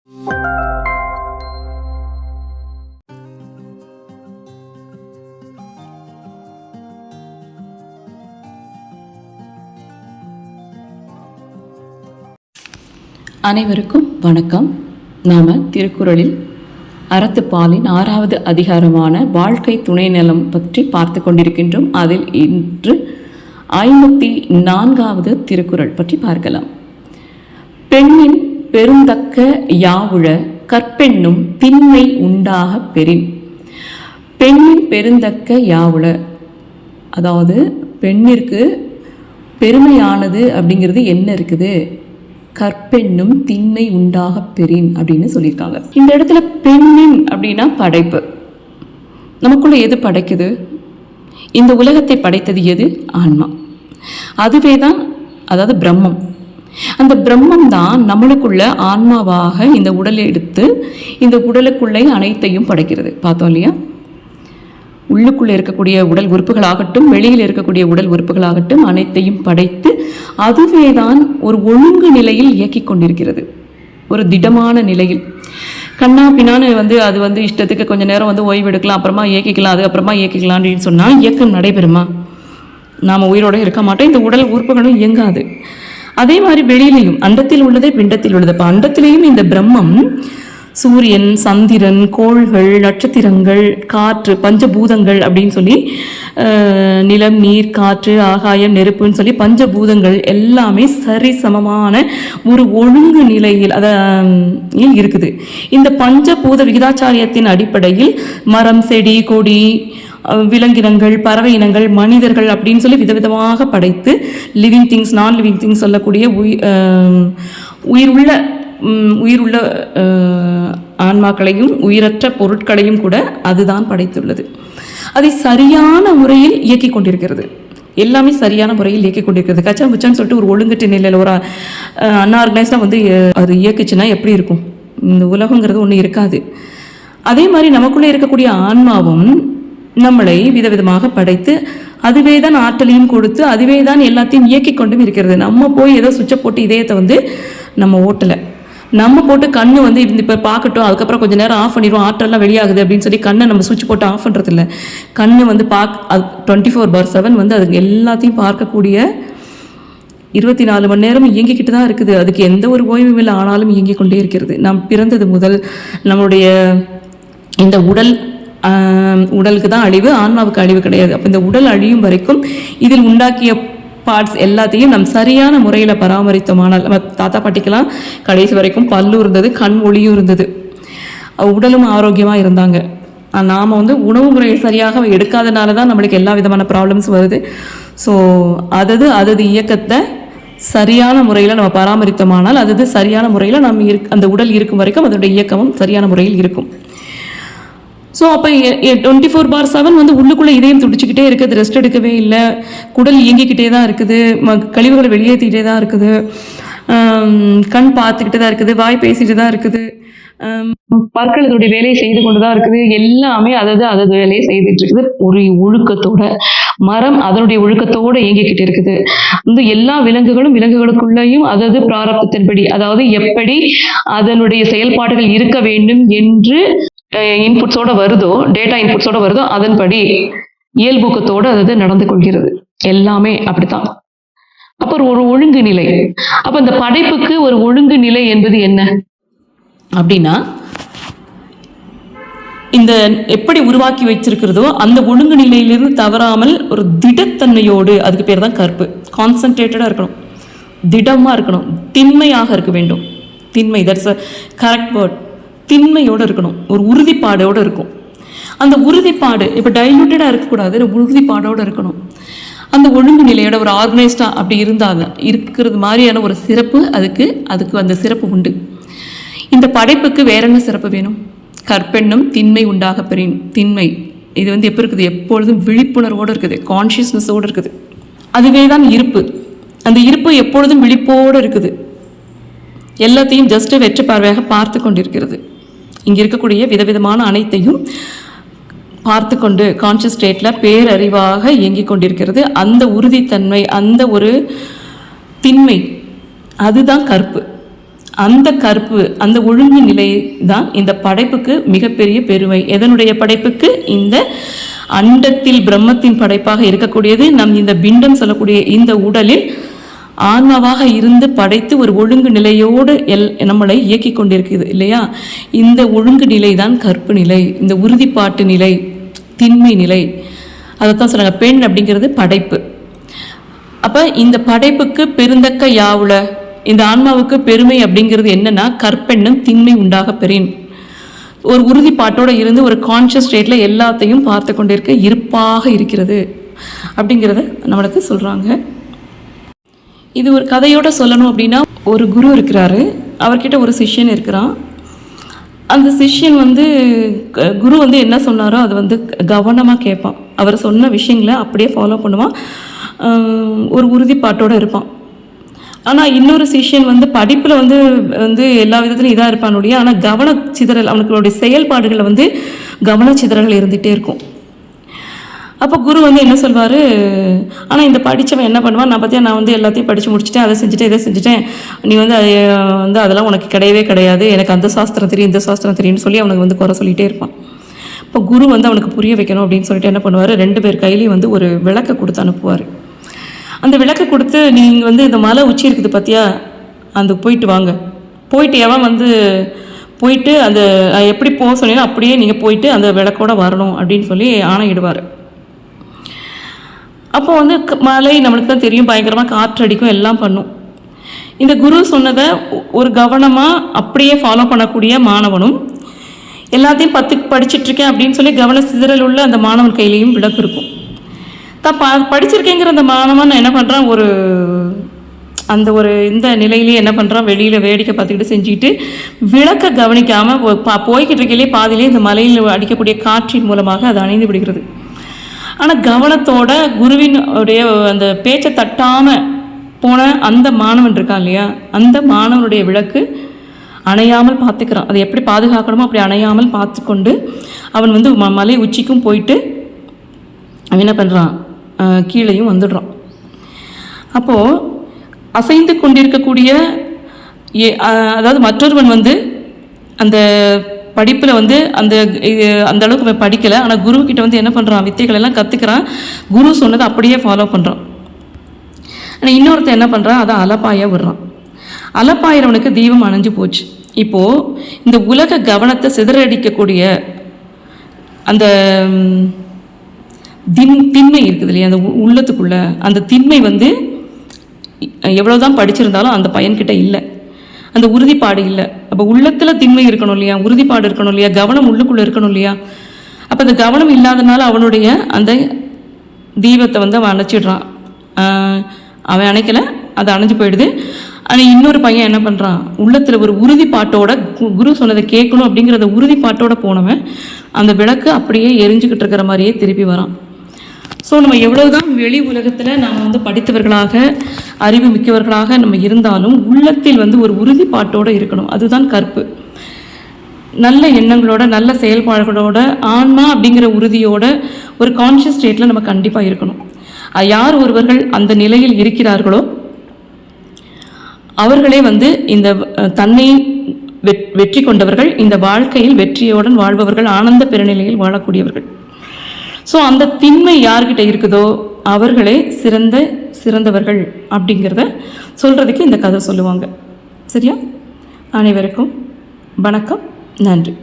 அனைவருக்கும் வணக்கம். நாம் திருக்குறளில் அறத்துப்பாலின் 6வது அதிகாரமான வாழ்க்கை துணை நலம் பற்றி பார்த்து கொண்டிருக்கின்றோம். அதில் இன்று 54வது திருக்குறள் பற்றி பார்க்கலாம். பெண்ணின் பெருந்தக்க யாவுள கற்பெண்ணும் திண்மை உண்டாக பெறின். பெண்ணின் பெருந்தக்க யாவுள, அதாவது பெண்ணிற்கு பெருமையானது அப்படிங்கிறது என்ன இருக்குது? கற்பெண்ணும் திண்மை உண்டாக பெறின் அப்படின்னு சொல்லியிருக்காங்க. இந்த இடத்துல பெண்ணின் அப்படின்னா படைப்பு. நமக்குள்ள எது படைக்குது? இந்த உலகத்தை படைத்தது எது? ஆன்மா. அதுவே தான், அதாவது பிரம்மம். அந்த பிரம்மம் தான் நம்மளுக்குள்ள ஆன்மாவாக இந்த உடலை எடுத்து இந்த உடலுக்குள்ளே அனைத்தையும் படைக்கிறது. பார்த்தோம் இல்லையா? உள்ளுக்குள்ளே இருக்கக்கூடிய உடல் உறுப்புகளாகட்டும், வெளியில் இருக்கக்கூடிய உடல் உறுப்புகளாகட்டும், அனைத்தையும் படைத்து அதுவே தான் ஒரு ஒழுங்கு நிலையில் இயக்கி கொண்டிருக்கிறது. ஒரு திடமான நிலையில். கண்ணா பின்னான்னு அது இஷ்டத்துக்கு கொஞ்சம் நேரம் ஓய்வு எடுக்கலாம், அப்புறமா இயக்கிக்கலாம், அது அப்புறமா இயக்கிக்கலாம் அப்படின்னு சொன்னால் இயக்கம் நடைபெறுமா? நாம் உயிரோடு இருக்க மாட்டோம். இந்த உடல் உறுப்புகளும் இயங்காது. அதே மாதிரி வெளியிலையும் அண்டத்தில் உள்ளதே பிண்டத்தில் உள்ளது. இப்போ அண்டத்திலையும் இந்த பிரம்மம், சூரியன், சந்திரன், கோள்கள், நட்சத்திரங்கள், காற்று, பஞ்சபூதங்கள் அப்படின்னு சொல்லி நிலம், நீர், காற்று, ஆகாயம், நெருப்புன்னு சொல்லி பஞ்சபூதங்கள் எல்லாமே சரிசமமான ஒரு ஒழுங்கு நிலையில் இருக்குது. இந்த பஞ்சபூத விகிதாச்சாரியத்தின் அடிப்படையில் மரம், செடி, கொடி, விலங்கினங்கள், பறவை இனங்கள், மனிதர்கள் அப்படின்னு சொல்லி விதவிதமாக படைத்து லிவிங் திங்ஸ், நான் லிவிங் திங்ஸ் சொல்லக்கூடிய உயிருள்ள ஆன்மாக்களையும் உயிரற்ற பொருட்களையும் கூட அதுதான் படைத்துள்ளது. அதை சரியான முறையில் இயக்கி கொண்டிருக்கிறது. எல்லாமே சரியான முறையில் இயக்கி கொண்டிருக்கிறது. கச்சா முச்சான்னு சொல்லிட்டு ஒரு ஒழுங்கற்ற நிலையில் ஒரு அன்ஆர்கனைஸ்டாக அது இயக்குச்சுன்னா எப்படி இருக்கும்? இந்த உலகங்கிறது ஒன்று இருக்காது. அதே மாதிரி நமக்குள்ளே இருக்கக்கூடிய ஆன்மாவும் நம்மளை விதவிதமாக படைத்து அதுவே தான் ஆற்றலையும் கொடுத்து அதுவே தான் எல்லாத்தையும் இயக்கி கொண்டும் இருக்கிறது. நம்ம போய் ஏதோ சுவிட்சை போட்டு இதயத்தை நம்ம ஓட்டலை. நம்ம போட்டு கண்ணு இப்போ பார்க்கட்டும், அதுக்கப்புறம் கொஞ்சம் நேரம் ஆஃப் பண்ணிடுவோம், ஆற்றெல்லாம் வெளியாகுது அப்படின்னு சொல்லி கண்ணை நம்ம சுவிட்ச் போட்டு ஆஃப் பண்ணுறது இல்லை. கண்ணு அது 24/7 அதுக்கு எல்லாத்தையும் பார்க்கக்கூடிய 24 மணி நேரம் இயங்கிக்கிட்டு தான் இருக்குது. அதுக்கு எந்த ஒரு ஓய்வும் இல்லை, ஆனாலும் இயங்கி கொண்டே இருக்கிறது. நாம் பிறந்தது முதல் நம்மளுடைய இந்த உடலுக்கு தான் அழிவு, ஆன்மாவுக்கு அழிவு கிடையாது. அப்போ இந்த உடல் அழியும் வரைக்கும் இதில் உண்டாக்கிய பார்ட்ஸ் எல்லாத்தையும் நம் சரியான முறையில் பராமரித்தோமானால், நம்ம தாத்தா பாட்டிக்கெல்லாம் கடைசி வரைக்கும் பல்லு இருந்தது, கண் ஒளியும் இருந்தது, உடலும் ஆரோக்கியமாக இருந்தாங்க. நாம் உணவு முறையை சரியாக எடுக்காதனால தான் நம்மளுக்கு எல்லா விதமான ப்ராப்ளம்ஸ் வருது. ஸோ அதது இயக்கத்தை சரியான முறையில் நம்ம பராமரித்தோமானால் சரியான முறையில் அந்த உடல் இருக்கும் வரைக்கும் அதோடைய இயக்கமும் சரியான முறையில் இருக்கும். ஸோ அப்போ 24/7 உள்ளுக்குள்ளே இதயம் துடிச்சிக்கிட்டே இருக்குது, ரெஸ்ட் எடுக்கவே இல்லை, குடல் இயங்கிக்கிட்டே தான் இருக்குது, கழிவுகளை வெளியேற்றிக்கிட்டே தான் இருக்குது, கண் பார்த்துக்கிட்டு தான் இருக்குது, வாய் பேசிட்டு தான் இருக்குது, பற்கள் அதோடைய வேலையை செய்து கொண்டு தான் இருக்குது. எல்லாமே அதது வேலையை செய்துட்டு இருக்குது ஒரு ஒழுக்கத்தோட. மரம் அதனுடைய ஒழுக்கத்தோடு இயங்கிக்கிட்டு இருக்குது. எல்லா விலங்குகளுக்குள்ளேயும் அதது பிராரப்தத்தின்படி, அதாவது எப்படி அதனுடைய செயல்பாடுகள் இருக்க வேண்டும் என்று இன்புட்ஸோட வருதோ, டேட்டா இன்புட்ஸோட வருதோ, அதன்படி இயல்பூக்கத்தோடு அது நடந்து கொள்கிறது. எல்லாமே அப்படித்தான். அப்போ ஒரு ஒழுங்கு நிலை. அப்ப இந்த படைப்புக்கு ஒரு ஒழுங்கு நிலை என்பது என்ன அப்படின்னா, இந்த எப்படி உருவாக்கி வச்சிருக்கிறதோ அந்த ஒழுங்கு நிலையிலிருந்து தவறாமல் ஒரு திடத்தன்மையோடு, அதுக்கு பேர் தான் கற்பு. கான்சன்ட்ரேட்டடா இருக்கணும், திடமா இருக்கணும், திண்மையாக இருக்க வேண்டும். திண்மை, தட்ஸ் அ கரெக்ட் வேர்ட். திண்மையோடு இருக்கணும், ஒரு உறுதிப்பாடோடு இருக்கும். அந்த உறுதிப்பாடு இப்போ டைலூட்டடாக இருக்கக்கூடாது, உறுதிப்பாடோடு இருக்கணும். அந்த ஒழுங்கு நிலையோட ஒரு ஆர்கனைஸ்டாக அப்படி இருந்தாங்க இருக்கிறது மாதிரியான ஒரு சிறப்பு அதுக்கு அந்த சிறப்பு உண்டு. இந்த படைப்புக்கு வேற என்ன சிறப்பு வேணும்? கற்பெண்ணும் திண்மை உண்டாக பெறின். திண்மை இது எப்படி இருக்குது? எப்பொழுதும் விழிப்புணர்வோடு இருக்குது, கான்ஷியஸ்னஸோடு இருக்குது. அதுவே தான் இருப்பு. அந்த இருப்பு எப்பொழுதும் விழிப்போடு இருக்குது. எல்லாத்தையும் ஜஸ்ட் வெற்று பார்வையாக பார்த்து கொண்டிருக்கிறது. இங்கே இருக்கக்கூடிய விதவிதமான அனைத்தையும் பார்த்து கொண்டு கான்ஷியஸ் ஸ்டேட்டில் பேரறிவாக இயங்கிக் கொண்டிருக்கிறது. அந்த உறுதித்தன்மை, அந்த ஒரு திண்மை, அதுதான் கற்பு. அந்த கற்பு, அந்த ஒழுங்கு நிலை தான் இந்த படைப்புக்கு மிகப்பெரிய பெருமை. எதனுடைய படைப்புக்கு? இந்த அண்டத்தில் பிரம்மத்தின் படைப்பாக இருக்கக்கூடியது நம் இந்த பிண்டம் சொல்லக்கூடிய இந்த உடலில் ஆன்மாவாக இருந்து படைத்து ஒரு ஒழுங்கு நிலையோடு நம்மளை இயக்கி கொண்டிருக்குது இல்லையா? இந்த ஒழுங்கு நிலை தான் கற்பு நிலை, இந்த உறுதிப்பாட்டு நிலை, திண்மை நிலை. அதைத்தான் சொல்றாங்க, பெண் அப்படிங்கிறது படைப்பு. அப்போ இந்த படைப்புக்கு பெருந்தக்க யாவுல, இந்த ஆன்மாவுக்கு பெருமை அப்படிங்கிறது என்னன்னா, கற்பெண்ணும் திண்மை உண்டாக பெறின். ஒரு உறுதிப்பாட்டோடு இருந்து ஒரு கான்ஷியஸ் ஸ்டேட்டில் எல்லாத்தையும் பார்த்து கொண்டிருக்க இருப்பாக இருக்கிறது அப்படிங்கிறத நம்மளுக்கு சொல்கிறாங்க. இது ஒரு கதையோடு சொல்லணும் அப்படின்னா, ஒரு குரு இருக்கிறாரு, அவர்கிட்ட ஒரு சிஷ்யன் இருக்கிறான். அந்த சிஷ்யன் குரு என்ன சொன்னாரோ அதை கவனமாக கேட்பான். அவர் சொன்ன விஷயங்களை அப்படியே ஃபாலோ பண்ணுவான், ஒரு உறுதிப்பாட்டோடு இருப்பான். ஆனால் இன்னொரு சிஷ்யன் படிப்பில் எல்லா விதத்துலையும் இதாக இருப்பானுடைய, ஆனால் கவனச்சிதறல், அவனுடைய செயல்பாடுகளில் கவனச்சிதறல் இருந்துகிட்டே இருக்கும். அப்போ குரு என்ன சொல்வார், ஆனால் இந்த படித்தவன் என்ன பண்ணுவான், நான் எல்லாத்தையும் படித்து முடிச்சுட்டேன், அதை செஞ்சுட்டேன், இதை செஞ்சுட்டேன், நீ அதெல்லாம் உனக்கு கிடையவே கிடையாது, எனக்கு அந்த சாஸ்திரம் தெரியும், இந்த சாஸ்திரம் தெரியும்னு சொல்லி அவனுக்கு குறை சொல்லிகிட்டே இருப்பான். இப்போ குரு அவனுக்கு புரிய வைக்கணும் அப்படின்னு சொல்லிட்டு என்ன பண்ணுவார், 2 பேர் கையிலையும் ஒரு விளக்கை கொடுத்து அனுப்புவார். அந்த விளக்கை கொடுத்து, நீங்கள் இந்த மலை உச்சி இருக்குது பார்த்தியா, அந்த போயிட்டு வாங்க, போயிட்டு எவன் போயிட்டு அந்த எப்படி போக சொன்னீங்கன்னா அப்படியே நீங்கள் போயிட்டு அந்த விளக்கோட வரணும் அப்படின்னு சொல்லி ஆணையிடுவார். அப்போ மலை நம்மளுக்கு தான் தெரியும், பயங்கரமாக காற்றடிக்கும், எல்லாம் பண்ணும். இந்த குரு சொன்னதை ஒரு கவனமாக அப்படியே ஃபாலோ பண்ணக்கூடிய மாணவனும், எல்லாத்தையும் படிச்சிட்ருக்கேன் அப்படின்னு சொல்லி கவன சிதறல் உள்ள அந்த மாணவன் கையிலையும் விளக்கு இருக்கும். படிச்சிருக்கேங்கிற அந்த மாணவன் என்ன பண்ணுறான், இந்த நிலையிலேயே என்ன பண்ணுறான், வெளியில் வேடிக்கை பார்த்துக்கிட்டு செஞ்சுக்கிட்டு விளக்க கவனிக்காமல் போய்கிட்டு இருக்கையிலே பாதியிலே இந்த மலையில் அடிக்கக்கூடிய காற்றின் மூலமாக அது அணைந்து விடுகிறது. ஆனால் கவனத்தோட குருவினுடைய அந்த பேச்சை தட்டாமல் போன அந்த மாணவன் இருக்கான் இல்லையா, அந்த மாணவனுடைய விளக்கு அணையாமல் பார்த்துக்கிறான். அதை எப்படி பாதுகாக்கணுமோ அப்படி அணையாமல் பார்த்து கொண்டு அவன் மலை உச்சிக்கும் போயிட்டு அவன் என்ன பண்ணுறான், கீழேயும் வந்துடுறான். அப்போது அசைந்து கொண்டிருக்கக்கூடிய அதாவது மற்றொருவன் அந்த படிப்பில் அந்த அளவுக்கு படிக்கலை, ஆனால் குருக்கிட்ட என்ன பண்ணுறான், வித்தைகள் எல்லாம் கற்றுக்கிறான், குரு சொன்னதை அப்படியே ஃபாலோ பண்ணுறான். ஆனால் இன்னொருத்தர் என்ன பண்ணுறான், அதை அலப்பாய விடுறான். அலப்பாயிரவனுக்கு தீபம் அணைஞ்சு போச்சு. இப்போது இந்த உலக கவனத்தை சிதறடிக்கக்கூடிய அந்த திண்மை இருக்குது இல்லையா, அந்த உள்ளத்துக்குள்ளே அந்த திண்மை எவ்வளோதான் படிச்சிருந்தாலும் அந்த பையன்கிட்ட இல்லை, அந்த உறுதிப்பாடு இல்லை. அப்போ உள்ளத்தில் திண்மை இருக்கணும் இல்லையா, உறுதிப்பாடு இருக்கணும் இல்லையா, கவனம் உள்ளுக்குள்ளே இருக்கணும் இல்லையா. அப்போ அந்த கவனம் இல்லாதனால அவனுடைய அந்த தீபத்தை அவன் அணைச்சிடுறான். அவன் அணைக்கலை, அது அணைஞ்சு போயிடுது. ஆனால் இன்னொரு பையன் என்ன பண்ணுறான், உள்ளத்தில் ஒரு உறுதிப்பாட்டோட குரு சொன்னதை கேட்கணும் அப்படிங்கிறத உறுதிப்பாட்டோட போனவன் அந்த விளக்கு அப்படியே எரிஞ்சுக்கிட்டு இருக்கிற மாதிரியே திருப்பி வரான். ஸோ நம்ம எவ்வளவுதான் வெளி உலகத்தில் நாம் படித்தவர்களாக அறிவு மிக்கவர்களாக நம்ம இருந்தாலும் உள்ளத்தில் ஒரு உறுதிப்பாட்டோடு இருக்கணும். அதுதான் கற்பு. நல்ல எண்ணங்களோட, நல்ல செயல்பாடுகளோட, ஆன்மா அப்படிங்கிற உறுதியோட ஒரு கான்ஷியஸ் ஸ்டேட்டில் நம்ம கண்டிப்பாக இருக்கணும். யார் ஒருவர்கள் அந்த நிலையில் இருக்கிறார்களோ அவர்களே இந்த தன்னை வெற்றி கொண்டவர்கள், இந்த வாழ்க்கையில் வெற்றியுடன் வாழ்பவர்கள், ஆனந்த பெருநிலையில் வாழக்கூடியவர்கள். ஸோ அந்த திண்மை யார்கிட்ட இருக்குதோ அவர்களே சிறந்தவர்கள் அப்படிங்கிறத சொல்கிறதுக்கு இந்த கதை சொல்லுவாங்க. சரியா? அனைவருக்கும் வணக்கம், நன்றி.